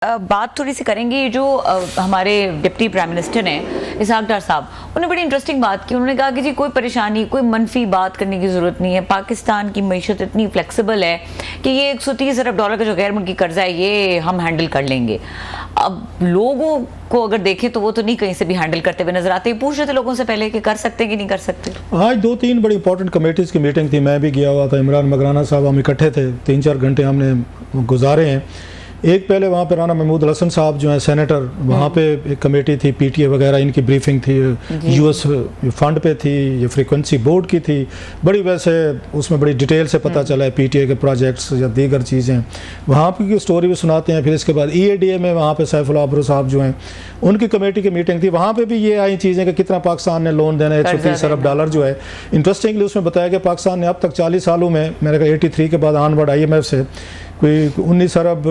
बात थोड़ी सी करेंगे जो हमारे डिप्टी प्राइम मिनिस्टर हैं इसहाक डार साहब, उन्होंने बड़ी इंटरेस्टिंग बात की। उन्होंने कहा कि जी कोई परेशानी, कोई मनफी बात करने की ज़रूरत नहीं है। पाकिस्तान की मईशत इतनी फ्लेक्सिबल है कि ये 130 अरब डॉलर का जो गैर मुल्की कर्जा है ये हम हैंडल कर लेंगे। अब लोगों को अगर देखें तो वो तो नहीं कहीं से भी हैंडल करते हुए नजर आते। पूछ रहे थे लोगों से पहले कि कर सकते कि नहीं कर सकते। आज 2-3 बड़ी इंपॉर्टेंट कमेटीज़ की मीटिंग थी, मैं भी गया हुआ था। इमरान मगराना साहब हम इकट्ठे थे, 3-4 घंटे हमने गुजारे हैं। एक पहले वहाँ पे राना महमूद हसन साहब जो हैं सेनेटर, वहाँ पे एक कमेटी थी, पीटीए वगैरह इनकी ब्रीफिंग थी, यूएस फंड पे थी, ये फ्रीक्वेंसी बोर्ड की थी। बड़ी वैसे उसमें बड़ी डिटेल से पता चला है पीटीए के प्रोजेक्ट्स या दीगर चीज़ें, वहाँ की स्टोरी भी सुनाते हैं। फिर इसके बाद EADA में वहाँ पे सैफुल्लाह अब्रू साहब जो हैं उनकी कमेटी की मीटिंग थी, वहाँ पे भी ये आई चीज़ें कि कितना पाकिस्तान ने लोन देना है, 130 अरब डॉलर जो है। इंटरेस्टिंगली उसमें बताया कि पाकिस्तान ने अब तक 40 सालों में, मेरे ख्याल 83 के बाद ऑनवर्ड IMF से कोई 19 अरब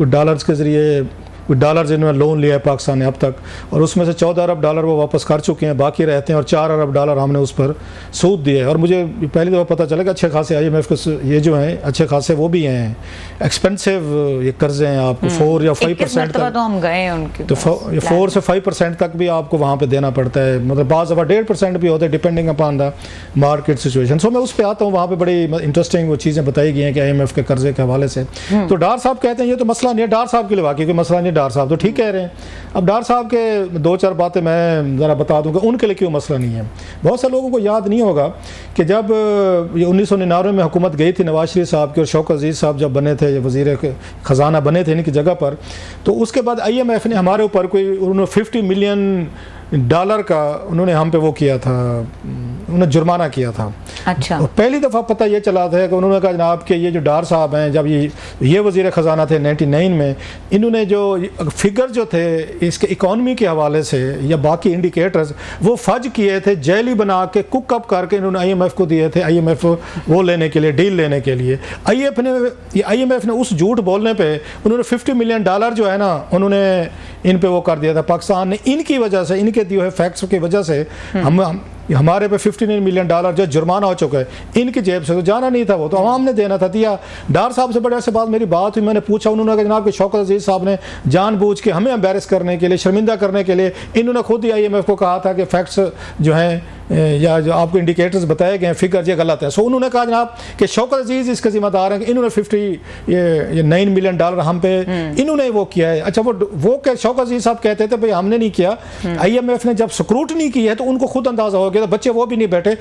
डॉलर्स के ज़रिए डॉलर्स इन्होंने लोन लिया है पाकिस्तान ने अब तक, और उसमें से 14 अरब डॉलर वो वापस कर चुके हैं, बाकी रहते हैं, और 4 अरब डॉलर हमने उस पर सूद दिए है। और मुझे पहली दफ़ा पता चला कि अच्छे खासे IMF के ये जो हैं अच्छे खासे वो भी हैं, एक्सपेंसिव ये कर्जे हैं, आपको 4 या 5% तक तो हम गए उनके तो 4 से 5% तक भी आपको वहाँ पे देना पड़ता है। मतलब बाज़ दफ़ा 1.5% भी होता है depending upon the market situation. So मैं उस पर आता हूँ, वहाँ पे बड़ी इंटरेस्टिंग वो चीज़ें बताई गई हैं कि IMF के कर्जे के हवाले से। तो डार साहब कहते हैं ये तो मसला नहीं है, डार साहब के लिए वाकई कोई मसला नहीं, डार साहब तो ठीक कह रहे हैं। अब डार साहब के 2-4 बातें मैं ज़रा बता दूं कि उनके लिए क्यों मसला नहीं है। बहुत से लोगों को याद नहीं होगा कि जब ये 1999 में हुकूमत गई थी नवाज शरीफ साहब की, और शौकत अजीज़ साहब जब बने थे, वज़ीर ख़जाना बने थे इनकी जगह पर, तो उसके बाद IMF ने हमारे ऊपर कोई उन्होंने $50 मिलियन का उन्होंने हम पे वो किया था, उन्होंने जुर्माना किया था। अच्छा। और पहली दफ़ा पता ये चला था कि उन्होंने कहा जनाब कि ये जो डार साहब हैं, जब ये वज़ीर ख़जाना थे 99 में, इन्होंने जो फिगर जो थे इसके इकॉनमी के हवाले से या बाकी इंडिकेटर्स वो फज किए थे, जेली बना के कुक अप करके इन्होंने IMF को दिए थे, IMF वो लेने के लिए, डील लेने के लिए। IMF ने उस झूठ बोलने पर उन्होंने $50 मिलियन जो है ना उन्होंने इन पे वो कर दिया था। पाकिस्तान ने इनकी वजह से, इनके दिए हुए फैक्ट्स की वजह से हमारे पे $59 मिलियन जो जुर्माना हो चुका है, इनकी जेब से तो जाना नहीं था, वो तो आवाम ने देना था, दिया। डार साहब से बड़े से बात मेरी बात हुई, मैंने पूछा, उन्होंने कहा जनाब कि शौकत अजीज़ साहब ने जानबूझ के हमें एम्बेरस करने के लिए, शर्मिंदा करने के लिए, इन्होंने खुद ही IMF को कहा था कि फैक्ट्स जो हैं या जो आपको इंडिकेटर्स बताए गए हैं, फिगर ये गलत है। सो उन्होंने कहा जनाब कि शौकत अजीज़ इसके जिम्मेदार हैं कि इन्होंने 59 मिलियन डॉलर हम पे इन्होंने वो किया है। अच्छा, वो क्या शौकत अजीज़ साहब कहते थे भाई हमने नहीं किया, IMF ने जब स्क्रूटनी की है तो उनको खुद अंदाज़ा हो गया, बच्चे वो भी नहीं बैठे,